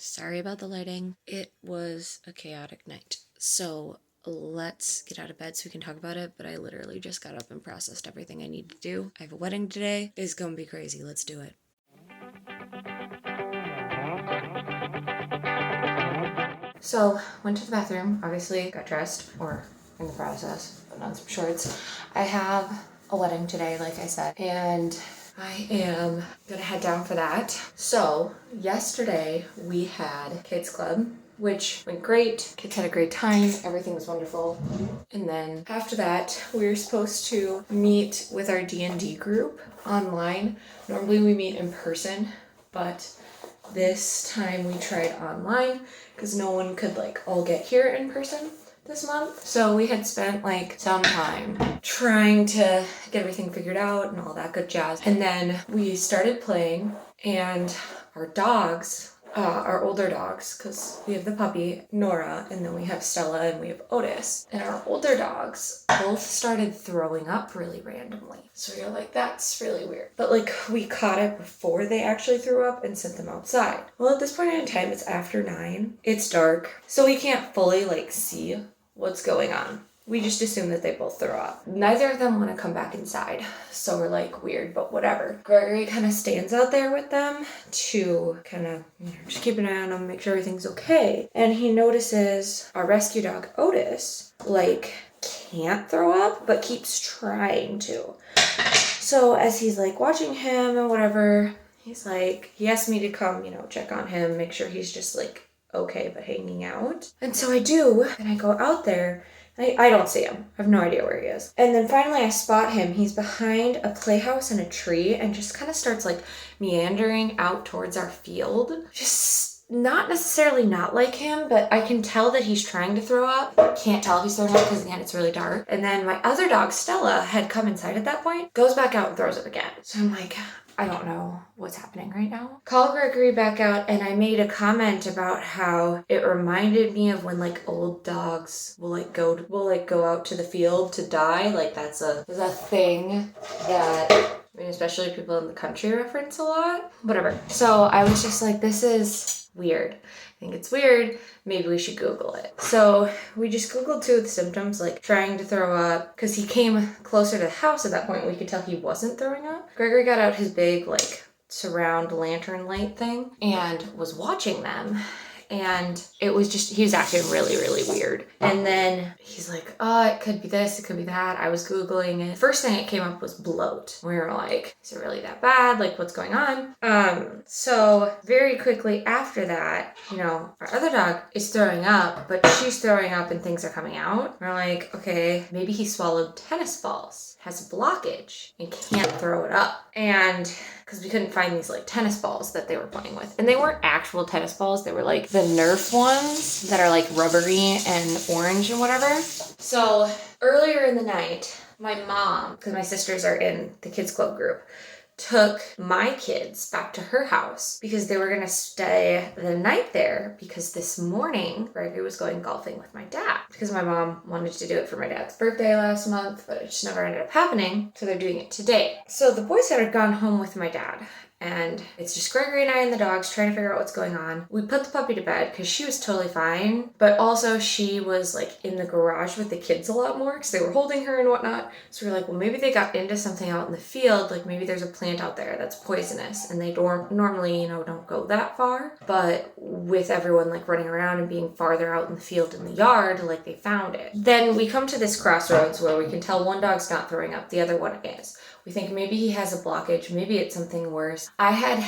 Sorry about the lighting. It was a chaotic night. So let's get out of bed so we can talk about it, but I literally just got up and processed everything I need to do. I have a wedding today. It's gonna be crazy. Let's do it. So, went to the bathroom, obviously got dressed, or in the process, put on some shorts. I have a wedding today, like I said, and I am gonna head down for that. So, yesterday we had Kids Club, which went great. Kids had a great time. Everything was wonderful. And then after that, we were supposed to meet with our D&D group online. Normally we meet in person, but this time we tried online because no one could all get here in person this month. So we had spent some time trying to get everything figured out and all that good jazz. And then we started playing, and our dogs, our older dogs, because we have the puppy, Nora, and then we have Stella and we have Otis. And our older dogs both started throwing up really randomly. So we were like, that's really weird. But we caught it before they actually threw up and sent them outside. Well, at this point in time, it's after 9. It's dark. So we can't fully see what's going on. We just assume that they both throw up. Neither of them want to come back inside. So we're weird, but whatever. Gregory kind of stands out there with them to kind of just keep an eye on them, make sure everything's okay. And he notices our rescue dog, Otis, can't throw up, but keeps trying to. So as he's watching him and whatever, he's he asked me to come, check on him, make sure he's just okay, but hanging out. And so I do, and I go out there. I don't see him. I have no idea where he is. And then finally I spot him. He's behind a playhouse and a tree and just kind of starts meandering out towards our field. Just not necessarily not like him, but I can tell that he's trying to throw up. Can't tell if he's throwing up because again, it's really dark. And then my other dog, Stella, had come inside at that point, goes back out and throws up again. So I'm I don't know what's happening right now. Call Gregory back out, and I made a comment about how it reminded me of when old dogs will go out to the field to die. That's a thing that especially people in the country reference a lot. Whatever. So I was just this is weird. I think it's weird. Maybe we should Google it. So we just Googled 2 of the symptoms, trying to throw up, because he came closer to the house at that point. We could tell he wasn't throwing up. Gregory got out his big, surround lantern light thing and was watching them. And it was he was acting really, really weird. And then he's it could be this, it could be that. I was Googling it. First thing that came up was bloat. We were is it really that bad? What's going on? So very quickly after that, our other dog is throwing up, but she's throwing up and things are coming out. We're okay, maybe he swallowed tennis balls, has a blockage, and can't throw it up. And because we couldn't find these tennis balls that they were playing with. And they weren't actual tennis balls. They were the Nerf ones that are rubbery and orange and whatever. So earlier in the night, my mom, because my sisters are in the kids club group, took my kids back to her house because they were going to stay the night there because this morning Gregory was going golfing with my dad because my mom wanted to do it for my dad's birthday last month, but it just never ended up happening. So they're doing it today. So the boys had gone home with my dad. And it's just Gregory and I and the dogs trying to figure out what's going on. We put the puppy to bed because she was totally fine. But also she was in the garage with the kids a lot more because they were holding her and whatnot. So we were well, maybe they got into something out in the field. Maybe there's a plant out there that's poisonous. And they normally, don't go that far. But with everyone running around and being farther out in the field in the yard, they found it. Then we come to this crossroads where we can tell one dog's not throwing up, the other one is. We think maybe he has a blockage, maybe it's something worse. I had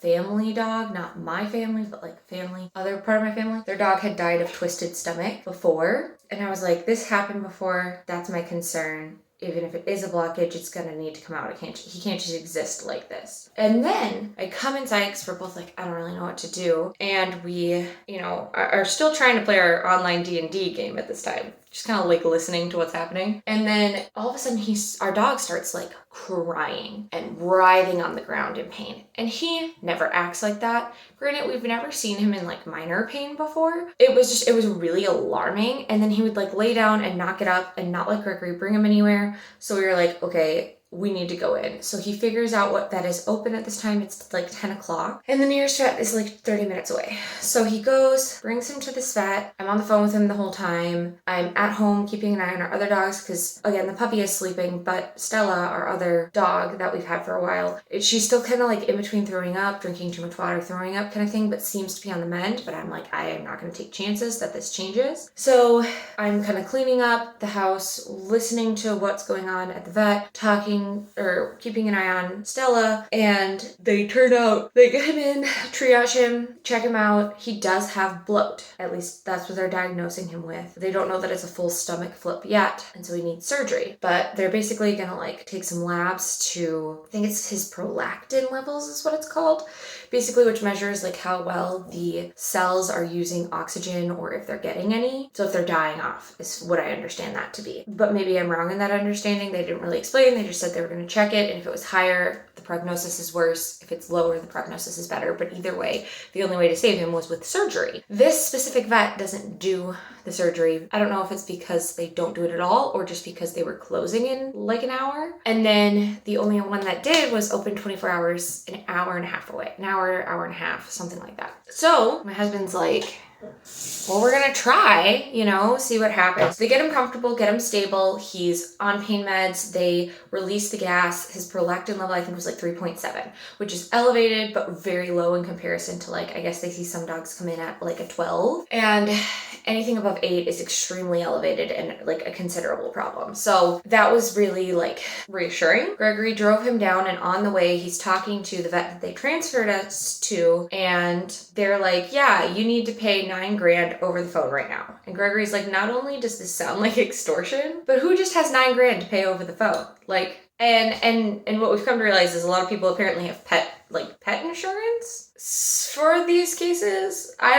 family dog, not my family, but family, other part of my family. Their dog had died of twisted stomach before. And I was this happened before, that's my concern. Even if it is a blockage, it's gonna need to come out. He can't just exist like this. And then I come inside because we're both I don't really know what to do. And we, are still trying to play our online D&D game at this time. Just kind of listening to what's happening. And then all of a sudden our dog starts crying and writhing on the ground in pain. And he never acts like that. Granted, we've never seen him in minor pain before. It was really alarming. And then he would lay down and not get up and not let Gregory bring him anywhere. So we were okay, we need to go in. So he figures out what vet is open at this time. It's like 10 o'clock. And the nearest vet is like 30 minutes away. So he goes, brings him to this vet. I'm on the phone with him the whole time. I'm at home keeping an eye on our other dogs because, again, the puppy is sleeping, but Stella, our other dog that we've had for a while, she's still kind of like in between throwing up, drinking too much water, throwing up kind of thing, but seems to be on the mend. But I'm like, I am not going to take chances that this changes. So I'm kind of cleaning up the house, listening to what's going on at the vet, talking or keeping an eye on Stella, and they turn out, they get him in, triage him, check him out. He does have bloat. At least that's what they're diagnosing him with. They don't know that it's a full stomach flip yet, and so he needs surgery. But they're basically gonna like take some labs to, I think it's his prolactin levels is what it's called, basically, which measures like how well the cells are using oxygen or if they're getting any. So if they're dying off is what I understand that to be. But maybe I'm wrong in that understanding. They didn't really explain. They just said they were going to check it, and if it was higher, the prognosis is worse. If it's lower, the prognosis is better. But either way, the only way to save him was with surgery. This specific vet doesn't do the surgery. I don't know if it's because they don't do it at all or just because they were closing in like an hour. And then the only one that did was open 24 hours, an hour and a half away. An hour, hour and a half, something like that. So my husband's like, well, we're gonna try, see what happens. They get him comfortable, get him stable. He's on pain meds. They release the gas. His prolactin level, I think, was like 3.7, which is elevated, but very low in comparison to I guess they see some dogs come in at like a 12. And anything above 8 is extremely elevated and like a considerable problem. So that was really reassuring. Gregory drove him down, and on the way, he's talking to the vet that they transferred us to, and they're like, yeah, you need to pay $9,000 over the phone right now. And Gregory's like, not only does this sound like extortion, but who just has $9,000 to pay over the phone? And what we've come to realize is a lot of people apparently have pet insurance for these cases. I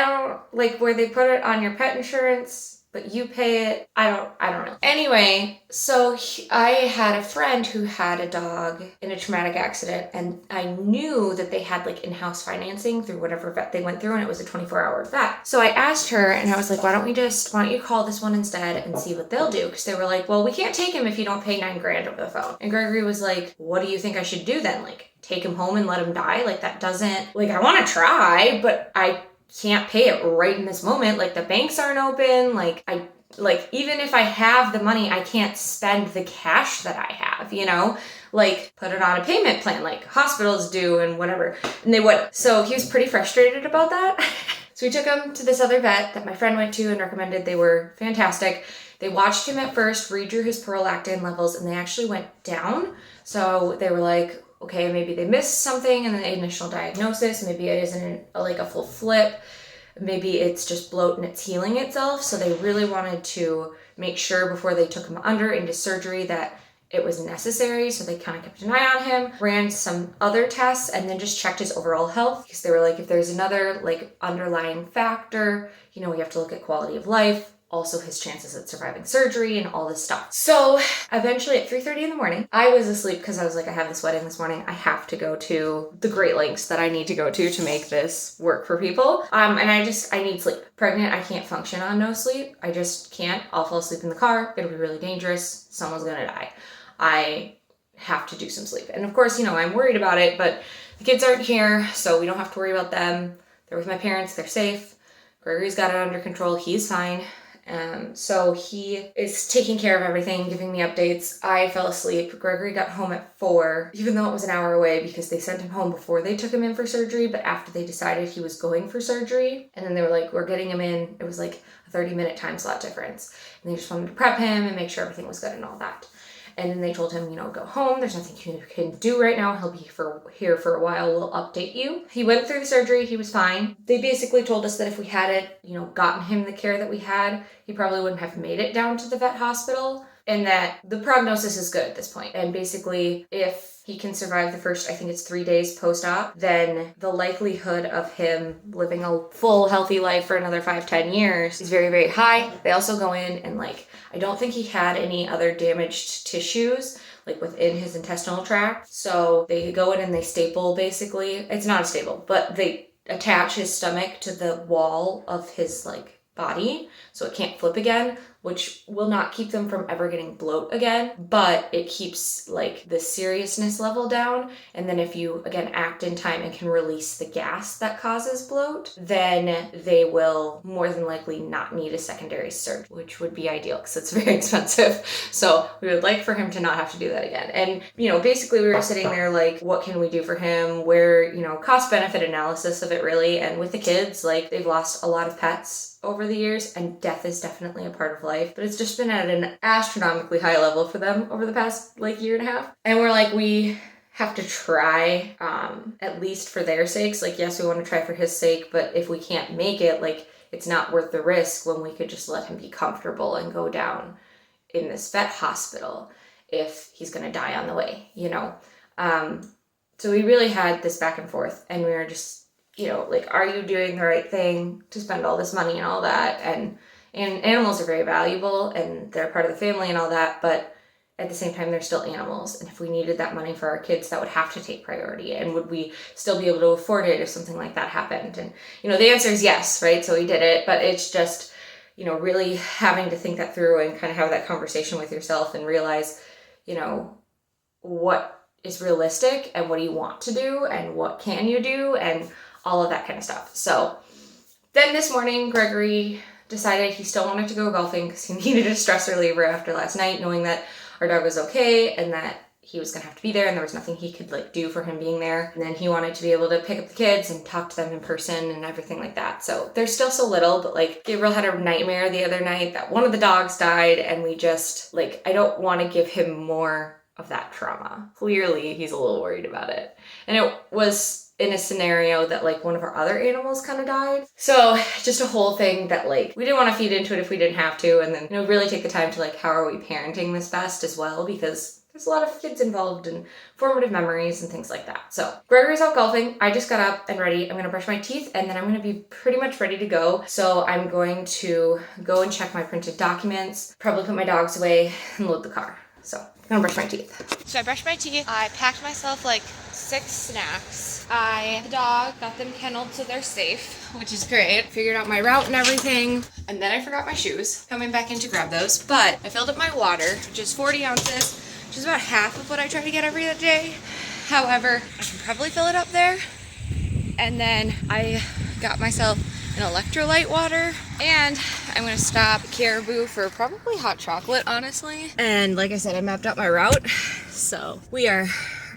don't where they put it on your pet insurance, but you pay it. I don't know. Anyway, so I had a friend who had a dog in a traumatic accident, and I knew that they had in-house financing through whatever vet they went through, and it was a 24-hour vet. So I asked her, and I was like, why don't you call this one instead and see what they'll do? Because they were like, well, we can't take him if you don't pay $9,000 over the phone. And Gregory was like, what do you think I should do then? Take him home and let him die? That doesn't, I want to try, but I can't pay it right in this moment. The banks aren't open. Even if I have the money, I can't spend the cash that I have, put it on a payment plan like hospitals do and whatever. And they would. So he was pretty frustrated about that. So we took him to this other vet that my friend went to and recommended. They were fantastic. They watched him at first, redrew his prolactin levels, and they actually went down. So they were like, okay, maybe they missed something in the initial diagnosis. Maybe it isn't a full flip. Maybe it's just bloat and it's healing itself. So they really wanted to make sure before they took him into surgery that it was necessary. So they kind of kept an eye on him, ran some other tests, and then just checked his overall health, because they were like, if there's another underlying factor, we have to look at quality of life, also his chances at surviving surgery and all this stuff. So eventually at 3:30 in the morning, I was asleep because I was like, I have this wedding this morning. I have to go to the great lengths that I need to go to make this work for people. And I need sleep. Pregnant, I can't function on no sleep. I just can't. I'll fall asleep in the car. It'll be really dangerous. Someone's gonna die. I have to do some sleep. And of course, I'm worried about it, but the kids aren't here, so we don't have to worry about them. They're with my parents. They're safe. Gregory's got it under control. He's fine. So he is taking care of everything, giving me updates. I fell asleep. Gregory got home at 4, even though it was an hour away, because they sent him home before they took him in for surgery, but after they decided he was going for surgery. And then they were like, we're getting him in. It was a 30-minute time slot difference. And they just wanted to prep him and make sure everything was good and all that. And then they told him, go home. There's nothing you can do right now. He'll be here for a while. We'll update you. He went through the surgery. He was fine. They basically told us that if we hadn't, gotten him the care that we had, he probably wouldn't have made it down to the vet hospital, and that the prognosis is good at this point. And basically, if he can survive the first, I think it's 3 days post-op, then the likelihood of him living a full, healthy life for another 5-10 years is very, very high. They also go in and I don't think he had any other damaged tissues within his intestinal tract. So they go in and they staple, basically. It's not a staple, but they attach his stomach to the wall of his body so it can't flip again, which will not keep them from ever getting bloat again, but it keeps like the seriousness level down. And then if you, again, act in time and can release the gas that causes bloat, then they will more than likely not need a secondary surgery, which would be ideal because it's very expensive. So we would like for him to not have to do that again. And, you know, basically we were sitting there like, what can we do for him? Where, you know, cost benefit analysis of it really. And with the kids, like they've lost a lot of pets over the years, and death is definitely a part of life, but it's just been at an astronomically high level for them over the past like year and a half. And we're like, we have to try, at least for their sakes. Like, yes, we want to try for his sake, but if we can't make it, like, it's not worth the risk when we could just let him be comfortable and go down in this vet hospital if he's going to die on the way, you know? So we really had this back and forth, and we were just, you know, like, are you doing the right thing to spend all this money and all that? And animals are very valuable and they're part of the family and all that, but at the same time, they're still animals. And if we needed that money for our kids, that would have to take priority. And would we still be able to afford it if something like that happened? And, you know, the answer is yes, right? So we did it, but it's just, you know, really having to think that through and kind of have that conversation with yourself and realize, you know, what is realistic and what do you want to do and what can you do and all of that kind of stuff. So then this morning, Gregory decided he still wanted to go golfing because he needed a stress reliever after last night, knowing that our dog was okay and that he was gonna have to be there and there was nothing he could like do for him being there. And then he wanted to be able to pick up the kids and talk to them in person and everything like that. So they're still so little, but like Gabriel had a nightmare the other night that one of the dogs died, and we just like, I don't want to give him more of that trauma. Clearly he's a little worried about it. And it was in a scenario that like one of our other animals kind of died. So just a whole thing that like we didn't want to feed into it if we didn't have to. And then, you know, really take the time to like, how are we parenting this best as well? Because there's a lot of kids involved in formative memories and things like that. So Gregory's out golfing. I just got up and ready. I'm going to brush my teeth and then I'm going to be pretty much ready to go. So I'm going to go and check my printed documents, probably put my dogs away and load the car. So I'm going to brush my teeth. So I brushed my teeth. I packed myself like 6 snacks. The dog got them kenneled so they're safe, which is great. Figured out my route and everything. And then I forgot my shoes. Coming back in to grab those. But I filled up my water, which is 40 ounces, which is about half of what I try to get every day. However, I can probably fill it up there. And then I got myself an electrolyte water, and I'm gonna stop at Caribou for probably hot chocolate, honestly. And like I said, I mapped out my route, so we are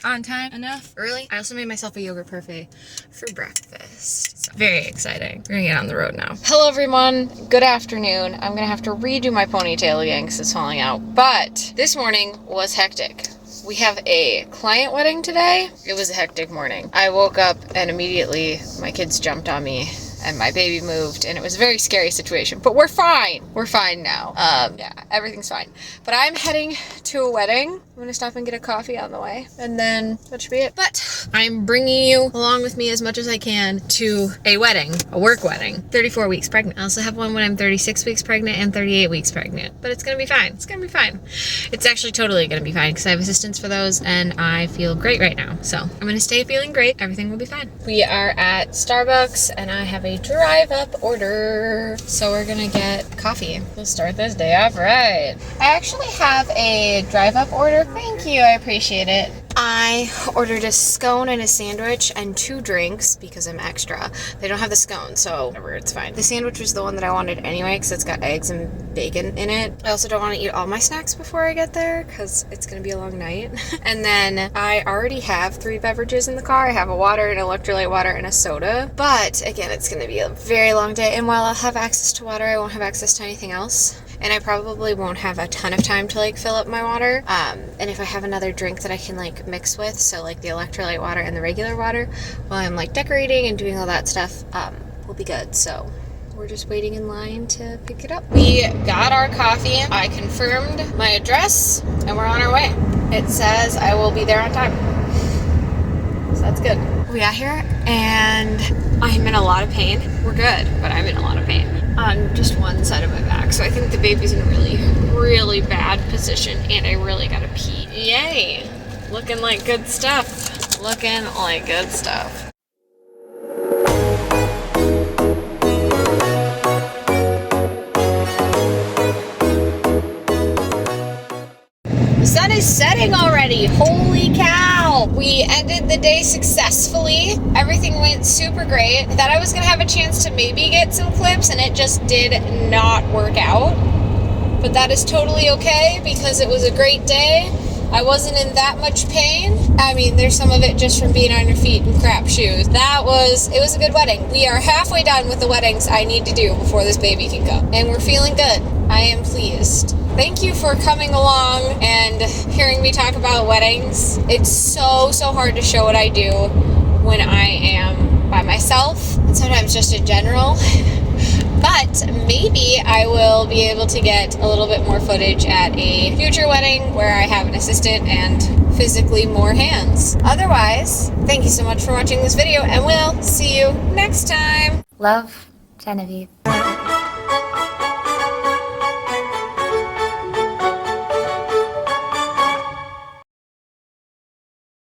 on time enough early. I also made myself a yogurt parfait for breakfast. So very exciting. We're gonna get on the road now. Hello everyone, good afternoon. I'm gonna have to redo my ponytail again because it's falling out, but this morning was hectic. We have a client wedding today. It was a hectic morning. I woke up and immediately my kids jumped on me and my baby moved, and it was a very scary situation, but we're fine. We're fine now. Yeah, everything's fine. But I'm heading to a wedding. I'm gonna stop and get a coffee on the way, and then that should be it. But I'm bringing you along with me as much as I can to a wedding, a work wedding. 34 weeks pregnant. I also have one when I'm 36 weeks pregnant and 38 weeks pregnant, but it's gonna be fine. It's gonna be fine. It's actually totally gonna be fine because I have assistance for those, and I feel great right now. So I'm gonna stay feeling great. Everything will be fine. We are at Starbucks, and I have a drive-up order. So we're gonna get coffee. We'll start this day off right. I actually have a drive-up order. Thank you, I appreciate it. I ordered a scone and a sandwich and 2 drinks because I'm extra. They don't have the scone, so whatever, it's fine. The sandwich was the one that I wanted anyway because it's got eggs and bacon in it. I also don't want to eat all my snacks before I get there because it's going to be a long night. And then I already have 3 beverages in the car. I have a water, an electrolyte water, and a soda. But again, it's going to be a very long day. And while I'll have access to water, I won't have access to anything else. And I probably won't have a ton of time to like fill up my water. And if I have another drink that I can like mix with, so like the electrolyte water and the regular water, while I'm like decorating and doing all that stuff, will be good. So we're just waiting in line to pick it up. We got our coffee. I confirmed my address and we're on our way. It says I will be there on time. So that's good. We got here and I'm in a lot of pain. We're good, but I'm in a lot of pain on just one side of my back. So I think the baby's in a really, really bad position and I really gotta pee. Yay! Looking like good stuff. Looking like good stuff. already. Holy cow! We ended the day successfully. Everything went super great. I thought I was gonna have a chance to maybe get some clips, and it just did not work out. But that is totally okay because it was a great day. I wasn't in that much pain. I mean, there's some of it just from being on your feet in crap shoes. It was a good wedding. We are halfway done with the weddings I need to do before this baby can come. And we're feeling good. I am pleased. Thank you for coming along and hearing me talk about weddings. It's so hard to show what I do when I am by myself, and sometimes just in general. But maybe I will be able to get a little bit more footage at a future wedding where I have an assistant and physically more hands. Otherwise, thank you so much for watching this video, and we'll see you next time. Love, Genevieve.